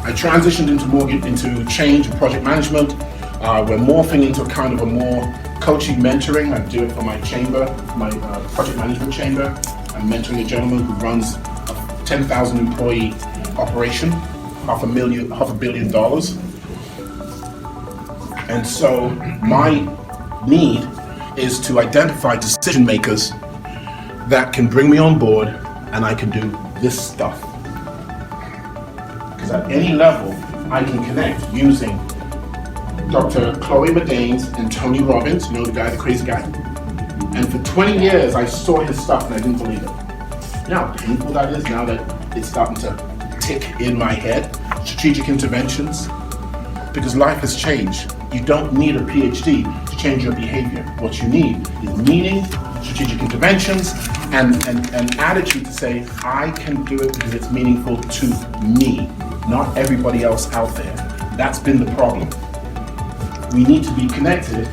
I transitioned into change and project management. We're morphing into a kind of a more coaching mentoring. I do it for my chamber, my project management chamber. I'm mentoring a gentleman who runs a 10,000 employee operation, $500 million. And so my need is to identify decision makers that can bring me on board, and I can do this stuff. Because at any level, I can connect using Dr. Chloe Madanes and Tony Robbins, you know the guy, the crazy guy. And for 20 years, I saw his stuff and I didn't believe it. You know how painful that is now that it's starting to tick in my head? Strategic interventions. Because life has changed. You don't need a PhD to change your behavior. What you need is meaning, strategic interventions, and an attitude to say, I can do it because it's meaningful to me, not everybody else out there. That's been the problem. We need to be connected,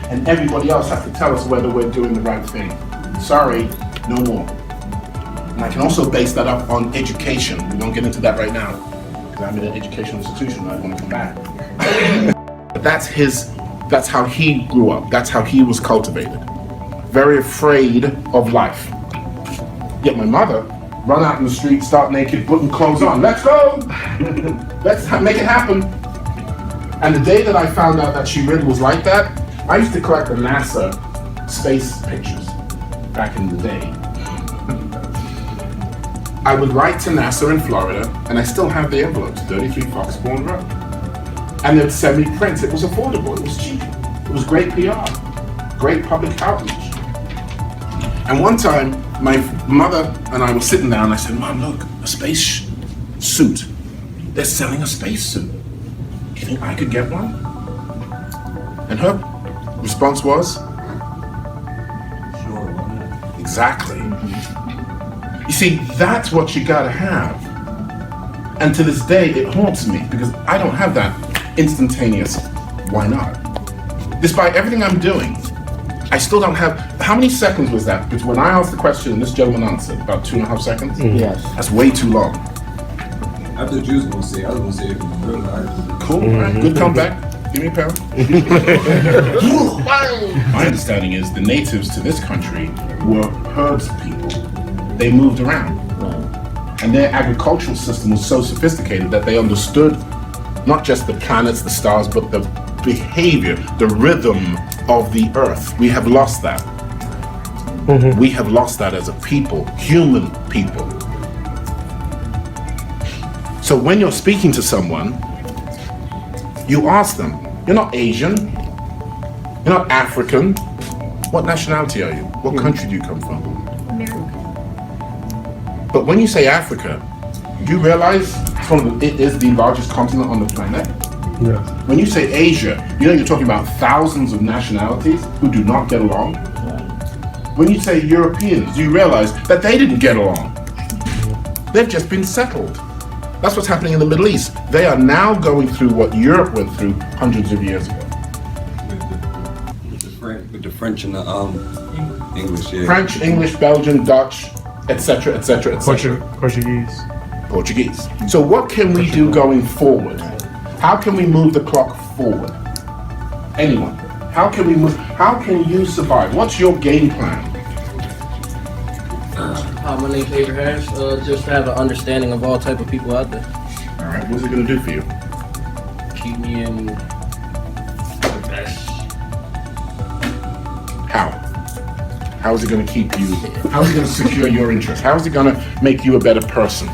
and everybody else has to tell us whether we're doing the right thing. Sorry, no more. And I can also base that up on education. We won't get into that right now, because I'm in an educational institution, I want to come back. But that's how he grew up, that's how he was cultivated. Very afraid of life. Yet my mother, run out in the street, start naked, putting clothes on. Let's go! Let's make it happen. And the day that I found out that she really was like that, I used to collect the NASA space pictures back in the day. I would write to NASA in Florida, and I still have the envelopes, 33 Foxbourne Road. And they'd send me prints. It was affordable, it was cheap. It was great PR, great public outreach. And one time, my mother and I were sitting down, and I said, Mom, look, a space suit. They're selling a space suit. Do you think I could get one? And her response was, Sure, why not? exactly. You see, that's what you gotta have. And to this day, it haunts me because I don't have that instantaneous, why not? Despite everything I'm doing, I still don't have, how many seconds was that between when I asked the question and this gentleman answered? About 2.5 seconds? Yes. That's way too long. I thought you was gonna say, I was gonna say it from real life. Cool, all right, good comeback. Give me a pound. My understanding is the natives to this country were herds people. They moved around. And their agricultural system was so sophisticated that they understood not just the planets, the stars, but the behavior, the rhythm of the earth. We have lost that. We have lost that as a people, human people. So when you're speaking to someone, you ask them, you're not Asian, you're not African, what nationality are you? What country do you come from? America. But when you say Africa, do you realize it is the largest continent on the planet? Yes. When you say Asia, you know you're talking about thousands of nationalities who do not get along. When you say Europeans, do you realize that they didn't get along? They've just been settled. That's what's happening in the Middle East. They are now going through what Europe went through hundreds of years ago. With the French and the English, yeah. French, English, Belgian, Dutch, etc., etc., etc. Portuguese. So what can we do going forward? How can we move the clock forward? Anyone? How can we move? How can you survive? What's your game plan? My name's Avery Harris. Just to have an understanding of all type of people out there. All right, what's it gonna do for you? Keep me in the best. How? How is it gonna keep you? How is it gonna secure your interest? How is it gonna make you a better person?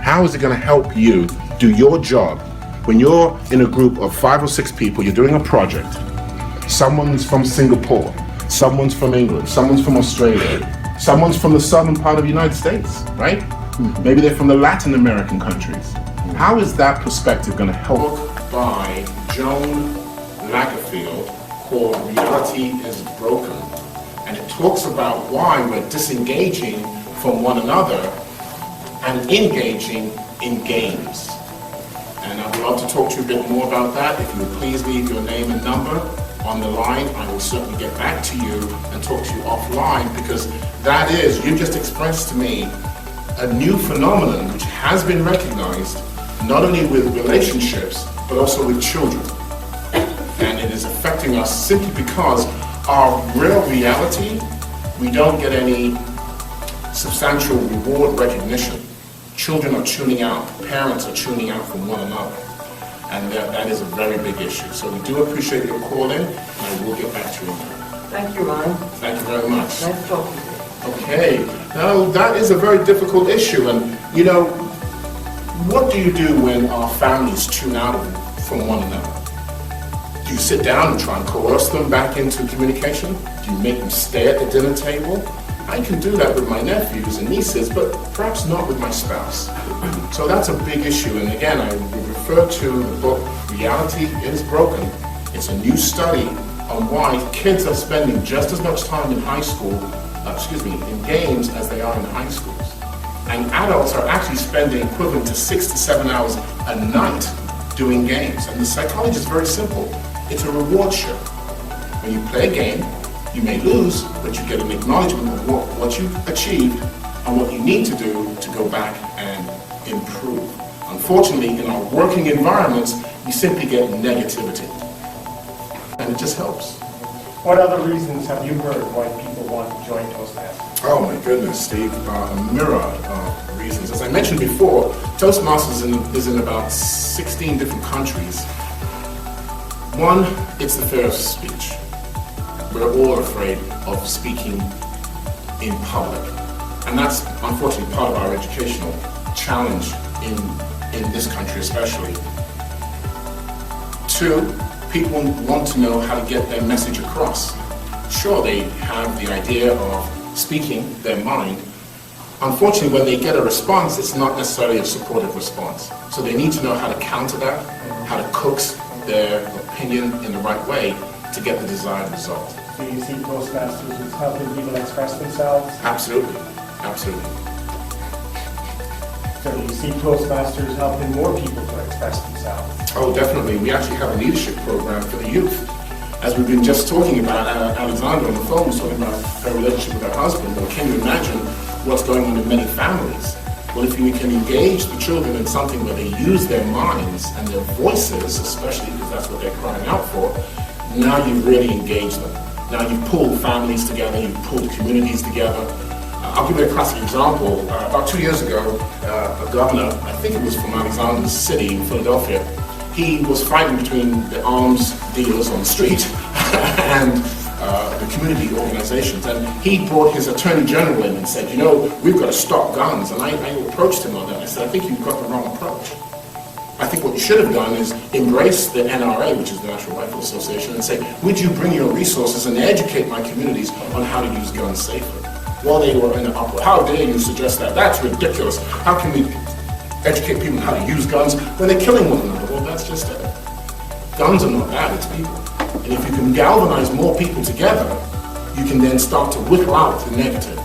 How is it gonna help you do your job? When you're in a group of 5 or 6 people, you're doing a project. Someone's from Singapore, someone's from England, someone's from Australia, someone's from the southern part of the United States, right? Maybe they're from the Latin American countries. How is that perspective gonna help? By Joan Lagerfield, called Reality is Broken. And it talks about why we're disengaging from one another and engaging in games. And I would love to talk to you a bit more about that. If you would please leave your name and number on the line, I will certainly get back to you and talk to you offline, because that is, you just expressed to me a new phenomenon which has been recognized not only with relationships, but also with children. And it is affecting us simply because our real reality, we don't get any substantial reward recognition. Children are tuning out, parents are tuning out from one another. And that is a very big issue. So we do appreciate your call in, and I will get back to you on that. Thank you, Ron. Thank you very much. Nice talking to you. Okay, now that is a very difficult issue, and you know, what do you do when our families tune out from one another? Do you sit down and try and coerce them back into communication? Do you make them stay at the dinner table? I can do that with my nephews and nieces, but perhaps not with my spouse. So that's a big issue, and again, I would refer to the book, Reality is Broken. It's a new study on why kids are spending just as much time in high school, in games as they are in high schools. And adults are actually spending equivalent to 6 to 7 hours a night doing games. And the psychology is very simple. It's a reward share. When you play a game, you may lose, but you get an acknowledgement of what you've achieved and what you need to do to go back and improve. Unfortunately, in our working environments, we simply get negativity. And it just helps. What other reasons have you heard why people want to join Toastmasters? Oh my goodness, Steve, a myriad of reasons. As I mentioned before, Toastmasters is in about 16 different countries. One, it's the fear of speech. We're all afraid of speaking in public. And that's unfortunately part of our educational challenge in this country especially. Two, people want to know how to get their message across. Sure, they have the idea of speaking their mind. Unfortunately, when they get a response, it's not necessarily a supportive response. So they need to know how to counter that, how to coax their opinion in the right way to get the desired result. Do you see Toastmasters as helping people express themselves? Absolutely, absolutely. So do you see Toastmasters helping more people to express themselves? Oh, definitely. We actually have a leadership program for the youth. As we've been just talking about, Alexandra on the phone was talking about her relationship with her husband. Well, can you imagine what's going on in many families? Well, if you can engage the children in something where they use their minds and their voices, especially because that's what they're crying out for, now you've really engaged them. Now you've pulled families together, you've pulled communities together. I'll give you a classic example. About 2 years ago, a governor, I think it was from Alexander's city in Philadelphia, he was fighting between the arms dealers on the street and the community organizations. And he brought his attorney general in and said, you know, we've got to stop guns. And I approached him on that. I said, I think you've got the wrong approach. I think what you should have done is embrace the NRA, which is the National Rifle Association, and say, would you bring your resources and educate my communities on how to use guns safely? While they were in an uproar. How dare you suggest that? That's ridiculous. How can we educate people on how to use guns when they're killing one another? Well, that's just it. Guns are not bad, it's people. And if you can galvanize more people together, you can then start to whittle out the negative.